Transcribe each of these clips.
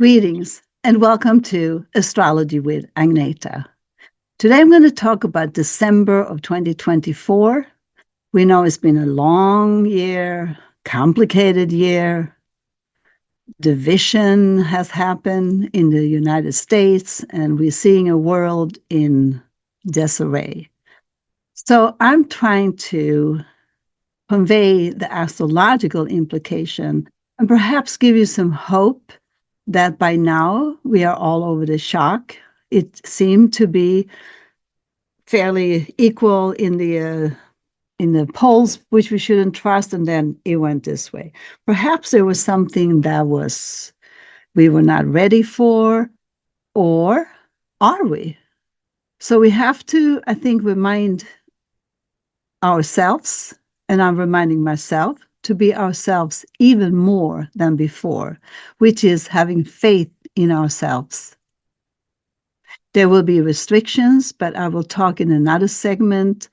Greetings and welcome to Astrology with Agneta. Today I'm going to talk about December of 2024. We know it's been a long year, complicated year. Division has happened in the United States, and we're seeing a world in disarray. So I'm trying to convey the astrological implication and perhaps give you some hope that by now we are all over the shock. It seemed to be fairly equal in the polls, which we shouldn't trust, and then it went this way. Perhaps there was something that we were not ready for, or are we? So we have to, I think, remind ourselves, and I'm reminding myself, to be ourselves even more than before, which is having faith in ourselves. There will be restrictions, but I will talk in another segment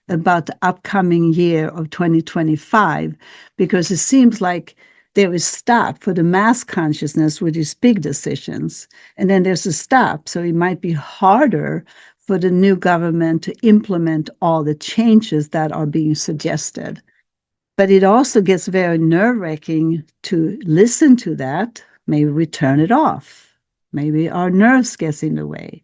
about the upcoming year of 2025, because it seems like there is stop for the mass consciousness with these big decisions. And then there's a stop. So it might be harder for the new government to implement all the changes that are being suggested. But it also gets very nerve-wracking to listen to that. Maybe we turn it off. Maybe our nerves get in the way.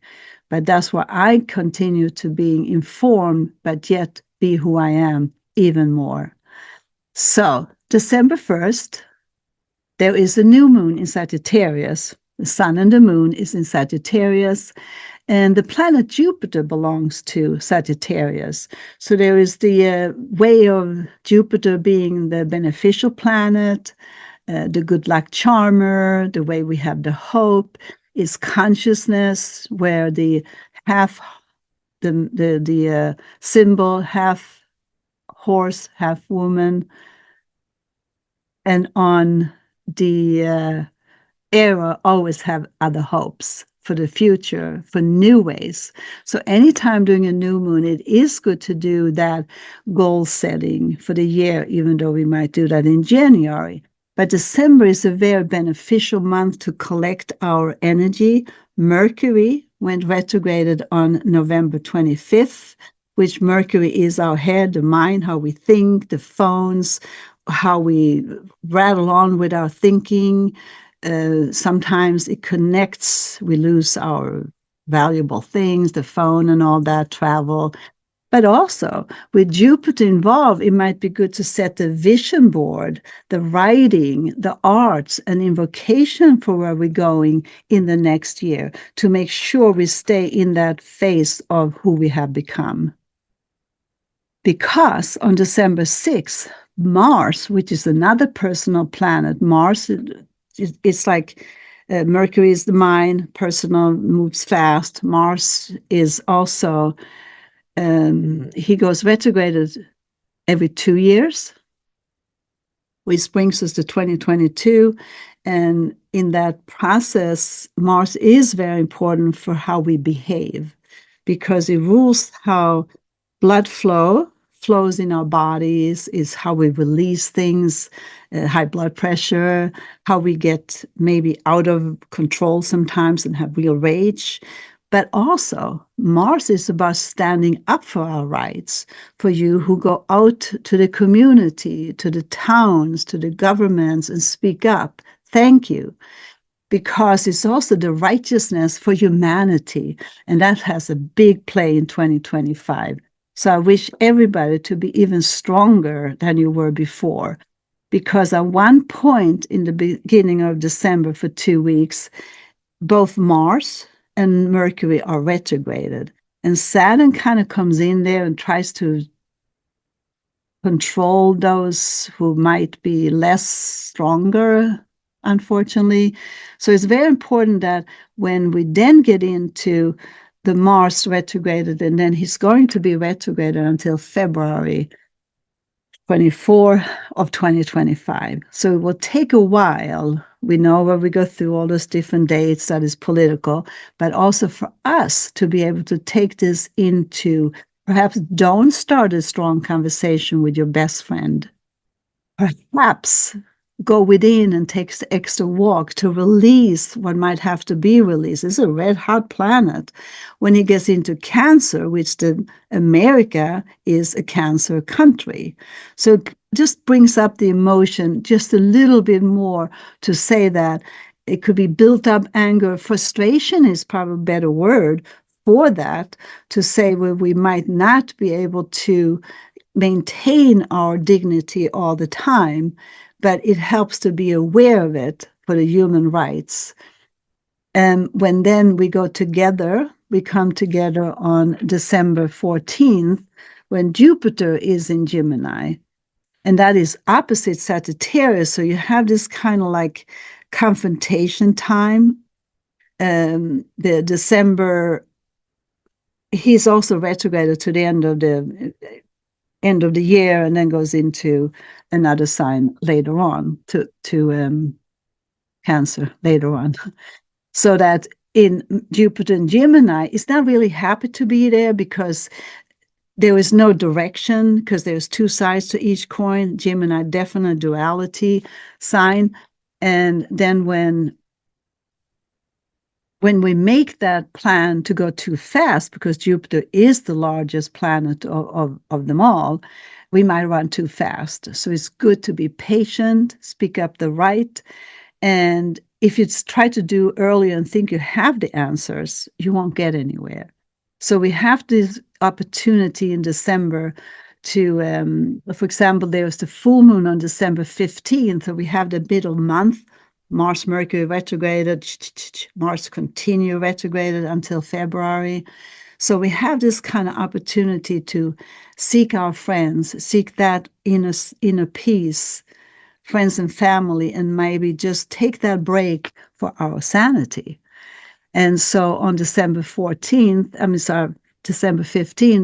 But that's why I continue to be informed, but yet be who I am even more. So, December 1st, there is a new moon in Sagittarius. The sun and the moon is in Sagittarius, and the planet Jupiter belongs to Sagittarius. So there is the way of Jupiter being the beneficial planet, the good luck charmer, the way we have the hope is consciousness, where the symbol, half horse, half woman, and on the era always have other hopes for the future, for new ways. So anytime during a new moon, it is good to do that goal setting for the year, even though we might do that in January. But December is a very beneficial month to collect our energy. Mercury went retrograded on November 25th, which Mercury is our head, the mind, how we think, the phones, how we rattle on with our thinking. Sometimes it connects, we lose our valuable things, the phone and all that, travel. But also, with Jupiter involved, it might be good to set the vision board, the writing, the arts, an invocation for where we're going in the next year to make sure we stay in that phase of who we have become. Because on December 6th, Mars, which is another personal planet, Mars, it's like Mercury is the mind, personal, moves fast. Mars is also he goes retrograded every 2 years, which brings us to 2022. And in that process, Mars is very important for how we behave, because it rules how blood flows in our bodies, is how we release things, high blood pressure, how we get maybe out of control sometimes and have real rage. But also, Mars is about standing up for our rights, for you who go out to the community, to the towns, to the governments and speak up. Thank you. Because it's also the righteousness for humanity, and that has a big play in 2025. So I wish everybody to be even stronger than you were before. Because at one point in the beginning of December for 2 weeks, both Mars and Mercury are retrograded. And Saturn kind of comes in there and tries to control those who might be less stronger, unfortunately. So it's very important that when we then get into the Mars retrograded, and then he's going to be retrograded until February 24 of 2025. So it will take a while. We know where we go through all those different dates that is political, but also for us to be able to take this into, perhaps don't start a strong conversation with your best friend. Perhaps go within and takes the extra walk to release what might have to be released. It's a red hot planet. When he gets into Cancer, which the America is a cancer country. So it just brings up the emotion just a little bit more to say that it could be built up anger. Frustration is probably a better word for that, to say well, we might not be able to maintain our dignity all the time, but it helps to be aware of it for the human rights. And when then we go together, we come together on December 14th, when Jupiter is in Gemini, and that is opposite Sagittarius. So you have this kind of like confrontation time. The December, he's also retrograded to the end of the year, and then goes into another sign later on to Cancer later on. So that in Jupiter and Gemini, it's not really happy to be there because there is no direction, because there's two sides to each coin. Gemini, definite duality sign. And then when we make that plan to go too fast, because Jupiter is the largest planet of them all, we might run too fast. So it's good to be patient, speak up the right. And if you try to do earlier and think you have the answers, you won't get anywhere. So we have this opportunity in December to, for example, there was the full moon on December 15th, so we have the middle month. Mars, Mercury retrograded, Mars continue retrograded until February. So we have this kind of opportunity to seek our friends, seek that inner peace, friends and family, and maybe just take that break for our sanity. And so on December 15th,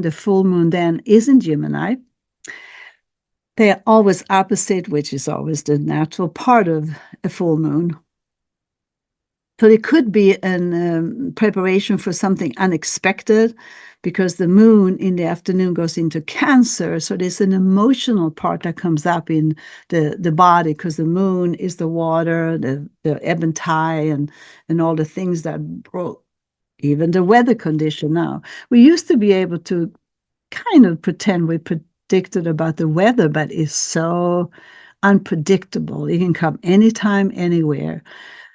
the full moon then is in Gemini. They are always opposite, which is always the natural part of a full moon. So it could be a preparation for something unexpected, because the moon in the afternoon goes into Cancer. So there's an emotional part that comes up in the body, because the moon is the water, the ebb and tide, and all the things that brought even the weather condition now. We used to be able to kind of pretend we predicted about the weather, but it's so unpredictable. It can come anytime, anywhere.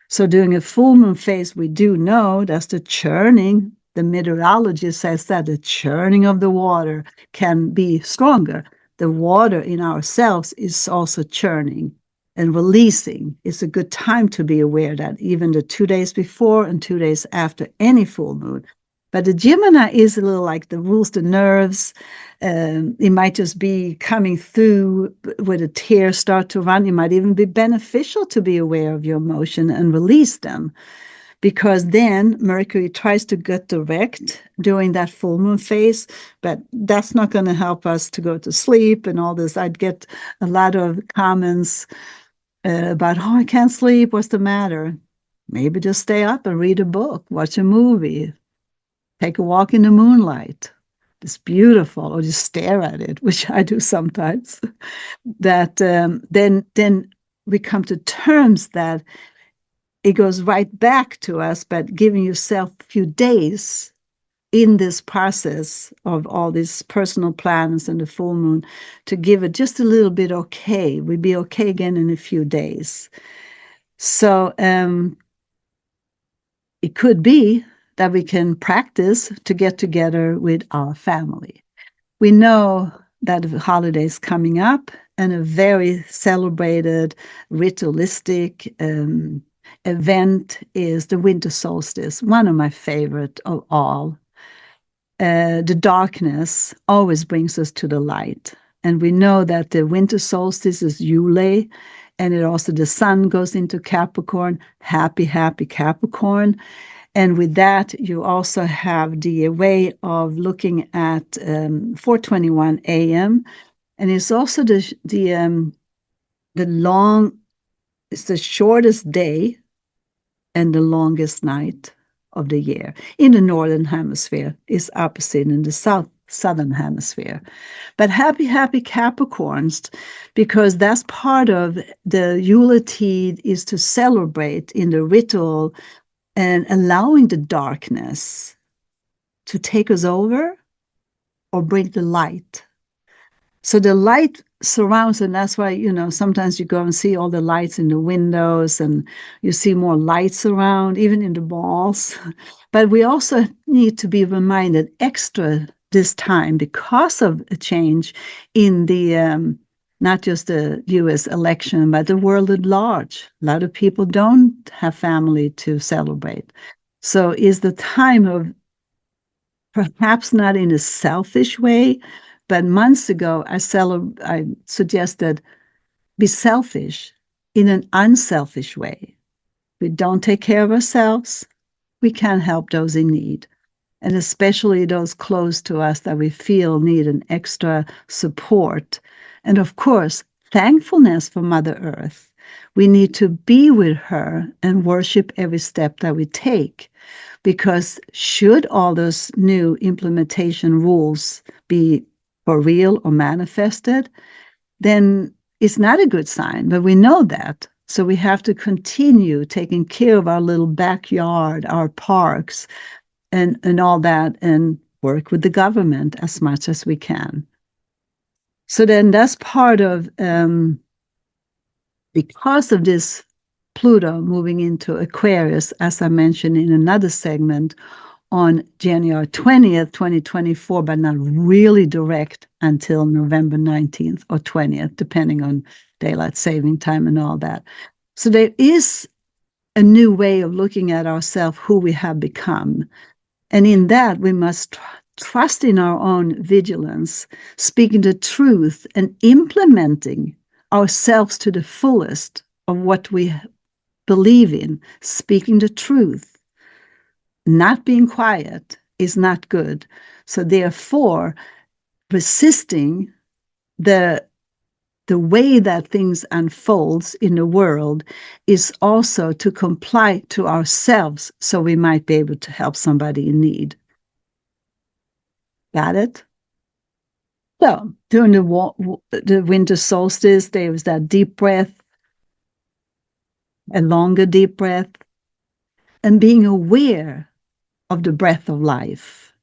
So during a full moon phase, we do know that's the churning. The meteorologist says that the churning of the water can be stronger. The water in ourselves is also churning and releasing. It's a good time to be aware that even the 2 days before and 2 days after any full moon. But the Gemini is a little like the rules the nerves. It might just be coming through where the tears start to run. It might even be beneficial to be aware of your emotion and release them, because then Mercury tries to get direct during that full moon phase, but that's not going to help us to go to sleep and all this. I'd get a lot of comments about, oh, I can't sleep. What's the matter? Maybe just stay up and read a book, watch a movie, take a walk in the moonlight. It's beautiful, or just stare at it, which I do sometimes. That then we come to terms that it goes right back to us, but giving yourself a few days in this process of all these personal plans and the full moon to give it just a little bit okay. We'll be okay again in a few days. So it could be that we can practice to get together with our family. We know that the holiday is coming up, and a very celebrated, ritualistic event is the winter solstice, one of my favorite of all. The darkness always brings us to the light. And we know that the winter solstice is Yule, and it also, the sun goes into Capricorn, happy, happy Capricorn. And with that, you also have the way of looking at 4:21 a.m. And it's also the it's the shortest day and the longest night of the year. In the northern hemisphere, is opposite in the southern hemisphere. But happy, happy Capricorns, because that's part of the Yuletide is to celebrate in the ritual and allowing the darkness to take us over or bring the light. So the light surrounds, and that's why, sometimes you go and see all the lights in the windows and you see more lights around, even in the malls. But we also need to be reminded extra this time because of a change in the, not just the US election, but the world at large. A lot of people don't have family to celebrate. So is the time of, perhaps not in a selfish way, but months ago, I suggested be selfish in an unselfish way. We don't take care of ourselves, we can't help those in need, and especially those close to us that we feel need an extra support. And of course, thankfulness for Mother Earth. We need to be with her and worship every step that we take. Because should all those new implementation rules be for real or manifested, then it's not a good sign, but we know that. So we have to continue taking care of our little backyard, our parks, and all that, and work with the government as much as we can. So then that's part of, because of this Pluto moving into Aquarius, as I mentioned in another segment, on January 20th, 2024, but not really direct until November 19th or 20th, depending on daylight saving time and all that. So there is a new way of looking at ourselves, who we have become. And in that, we must trust in our own vigilance, speaking the truth and implementing ourselves to the fullest of what we believe in, speaking the truth. Not being quiet is not good. So therefore, resisting the way that things unfolds in the world is also to comply to ourselves so we might be able to help somebody in need. Got it? So during the winter solstice, there was that deep breath, a longer deep breath, and being aware of the breath of life.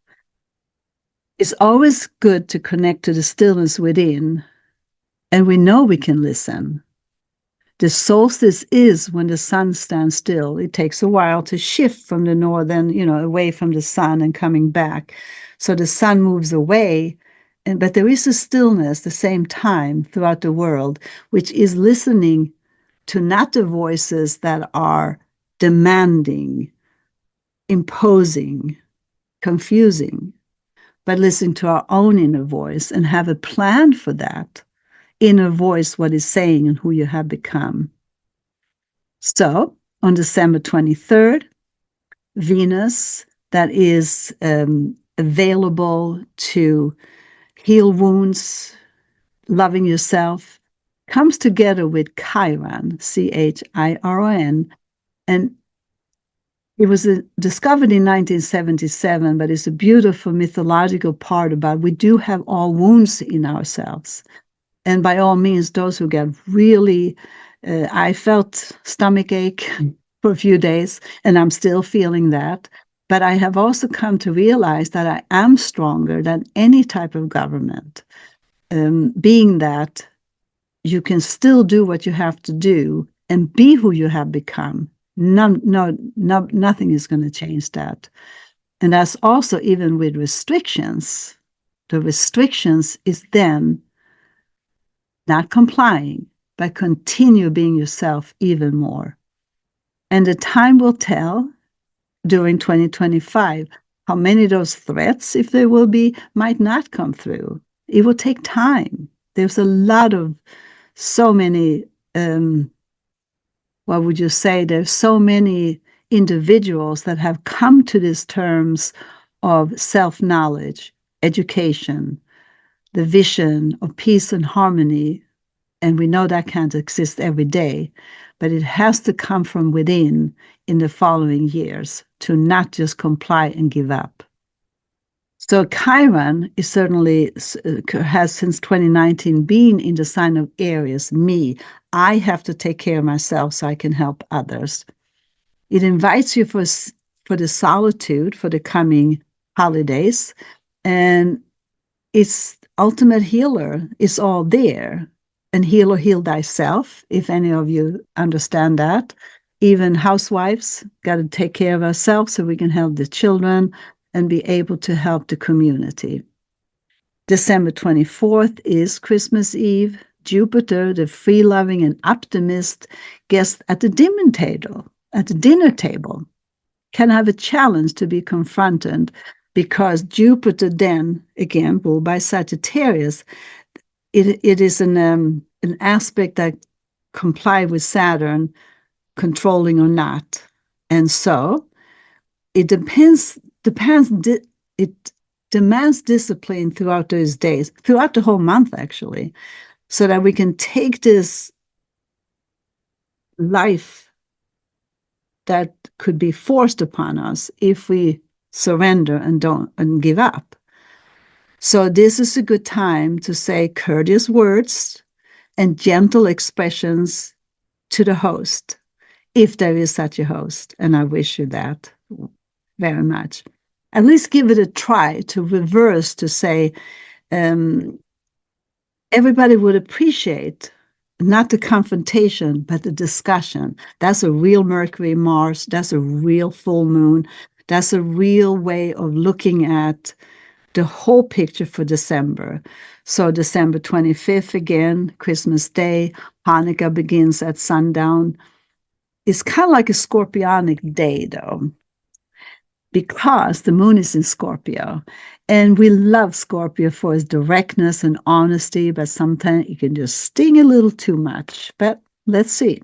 It's always good to connect to the stillness within, and we know we can listen. The solstice is when the sun stands still. It takes a while to shift from the northern, away from the sun and coming back. So the sun moves away, but there is a stillness the same time throughout the world, which is listening to not the voices that are demanding, imposing, confusing, but listen to our own inner voice and have a plan for that inner voice, what is saying and who you have become. So on December 23rd, Venus, that is available to heal wounds, loving yourself, comes together with Chiron, Chiron, and it was discovered in 1977, but it's a beautiful mythological part about we do have all wounds in ourselves. And by all means, those who get really, I felt stomach ache for a few days, and I'm still feeling that. But I have also come to realize that I am stronger than any type of government, being that you can still do what you have to do and be who you have become. Nothing is going to change that. And that's also even with restrictions. The restrictions is then not complying, but continue being yourself even more. And the time will tell during 2025 how many of those threats, if there will be, might not come through. It will take time. There's a lot of, so many, what would you say? There's so many individuals that have come to these terms of self-knowledge, education, the vision of peace and harmony. And we know that can't exist every day, but it has to come from within in the following years to not just comply and give up. So Chiron is certainly has since 2019 been in the sign of Aries, me. I have to take care of myself so I can help others. It invites you for the solitude for the coming holidays, and its ultimate healer is all there. And heal or heal thyself, if any of you understand that. Even housewives got to take care of ourselves so we can help the children and be able to help the community. December 24th is Christmas Eve. Jupiter, the free-loving and optimist, guest at the dinner table, can have a challenge to be confronted because Jupiter then, again, ruled by Sagittarius, it is an aspect that comply with Saturn, controlling or not. And so it it demands discipline throughout those days, throughout the whole month, actually, so that we can take this life that could be forced upon us if we surrender and give up. So this is a good time to say courteous words and gentle expressions to the host, if there is such a host. And I wish you that very much. At least give it a try to reverse to say, everybody would appreciate not the confrontation, but the discussion. That's a real Mercury, Mars. That's a real full moon. That's a real way of looking at the whole picture for December. So December 25th, again, Christmas Day, Hanukkah begins at sundown. It's kind of like a scorpionic day, though, because the moon is in Scorpio. And we love Scorpio for its directness and honesty, but sometimes it can just sting a little too much. But let's see.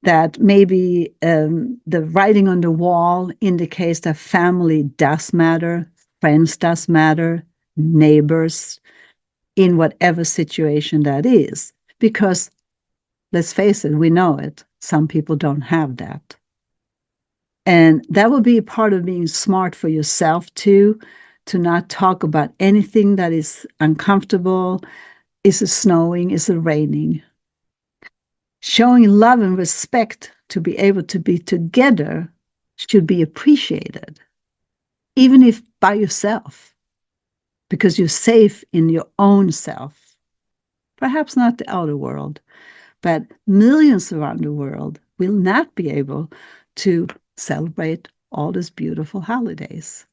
That maybe the writing on the wall indicates that family does matter, friends does matter, neighbors, in whatever situation that is. Because let's face it, we know it. Some people don't have that. And that will be a part of being smart for yourself too, to not talk about anything that is uncomfortable. Is it snowing? Is it raining? Showing love and respect to be able to be together should be appreciated, even if by yourself, because you're safe in your own self. Perhaps not the outer world, but millions around the world will not be able to celebrate all these beautiful holidays.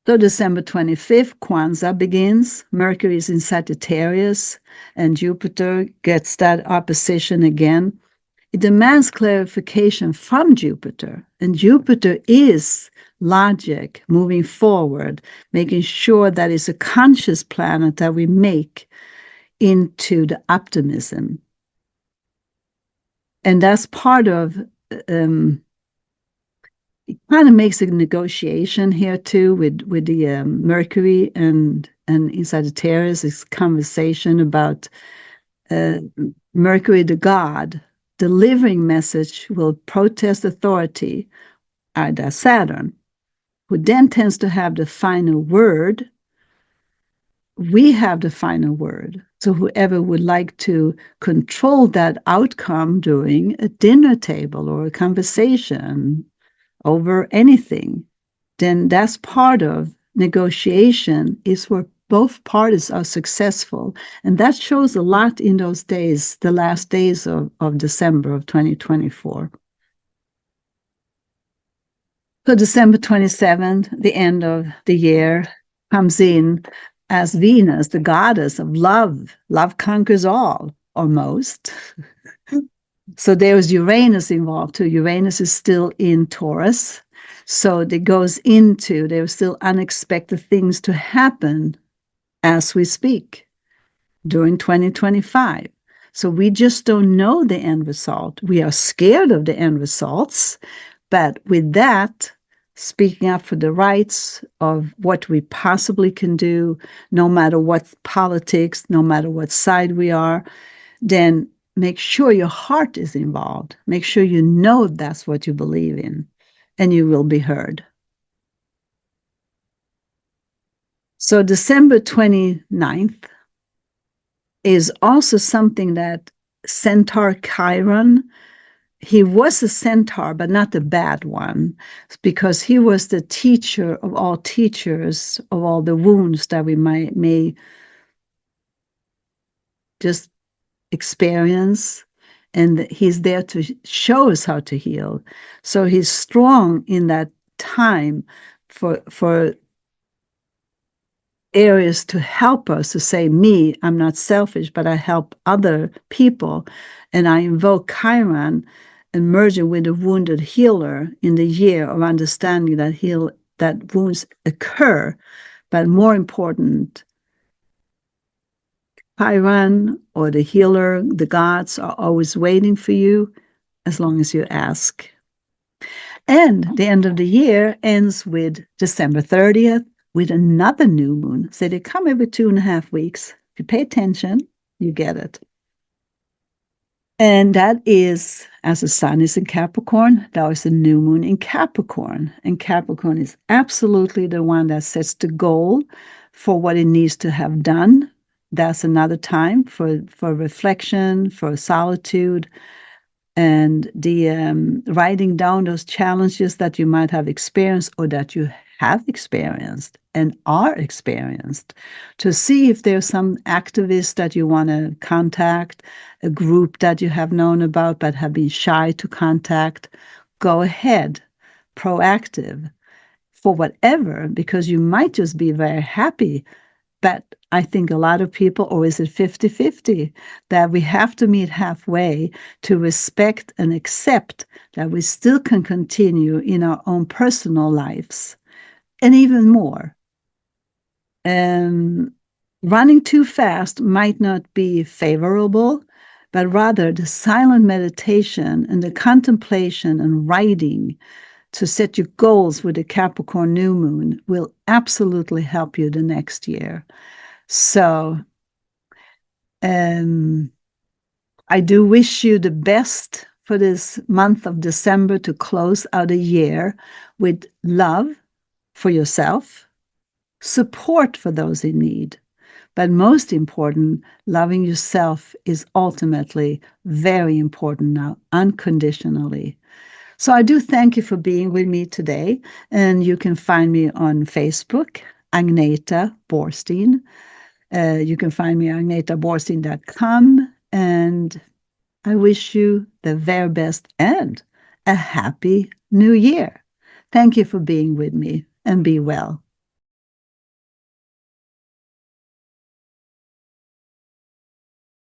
So December 25th, Kwanzaa begins. Mercury is in Sagittarius, and Jupiter gets that opposition again. It demands clarification from Jupiter, and Jupiter is logic, moving forward, making sure that it's a conscious planet that we make into the optimism. And that's part of it kind of makes a negotiation here too with the Mercury and in Sagittarius. This conversation about Mercury, the god, delivering message will protest authority. That's Saturn, who then tends to have the final word. We have the final word. So whoever would like to control that outcome during a dinner table or a conversation over anything, then that's part of negotiation, is where both parties are successful. And that shows a lot in those days, the last days of December of 2024. So December 27th, the end of the year, comes in as Venus, the goddess of love. Love conquers all, or most. So there's Uranus involved too. Uranus is still in Taurus. So it goes into, there are still unexpected things to happen as we speak during 2025. So we just don't know the end result. We are scared of the end results. But with that, speaking up for the rights of what we possibly can do, no matter what politics, no matter what side we are, then make sure your heart is involved. Make sure you know that's what you believe in, and you will be heard. So December 29th is also something that Centaur Chiron, he was a centaur, but not the bad one, because he was the teacher of all teachers, of all the wounds that we may just experience. And he's there to show us how to heal. So he's strong in that time for areas to help us to say, me, I'm not selfish, but I help other people. And I invoke Chiron and merge it with a wounded healer in the year of understanding that wounds occur. But more important, Chiron or the healer, the gods are always waiting for you as long as you ask. And the end of the year ends with December 30th with another new moon. So they come every 2.5 weeks. If you pay attention, you get it. And that is, as the sun is in Capricorn, that is a new moon in Capricorn. And Capricorn is absolutely the one that sets the goal for what it needs to have done. That's another time for reflection, for solitude, and the writing down those challenges that you might have experienced or that you have experienced and are experienced, to see if there's some activist that you want to contact, a group that you have known about but have been shy to contact. Go ahead, proactive for whatever, because you might just be very happy. But I think a lot of people, or is it 50-50, that we have to meet halfway to respect and accept that we still can continue in our own personal lives and even more. Um, Running too fast might not be favorable, but rather the silent meditation and the contemplation and writing to set your goals with the Capricorn new moon will absolutely help you the next year. So I do wish you the best for this month of December to close out a year with love for yourself, support for those in need. But most important, loving yourself is ultimately very important now, unconditionally. So I do thank you for being with me today. And you can find me on Facebook, Agneta Borstein. You can find me on agnetaborstein.com. And I wish you the very best and a happy new year. Thank you for being with me, and be well.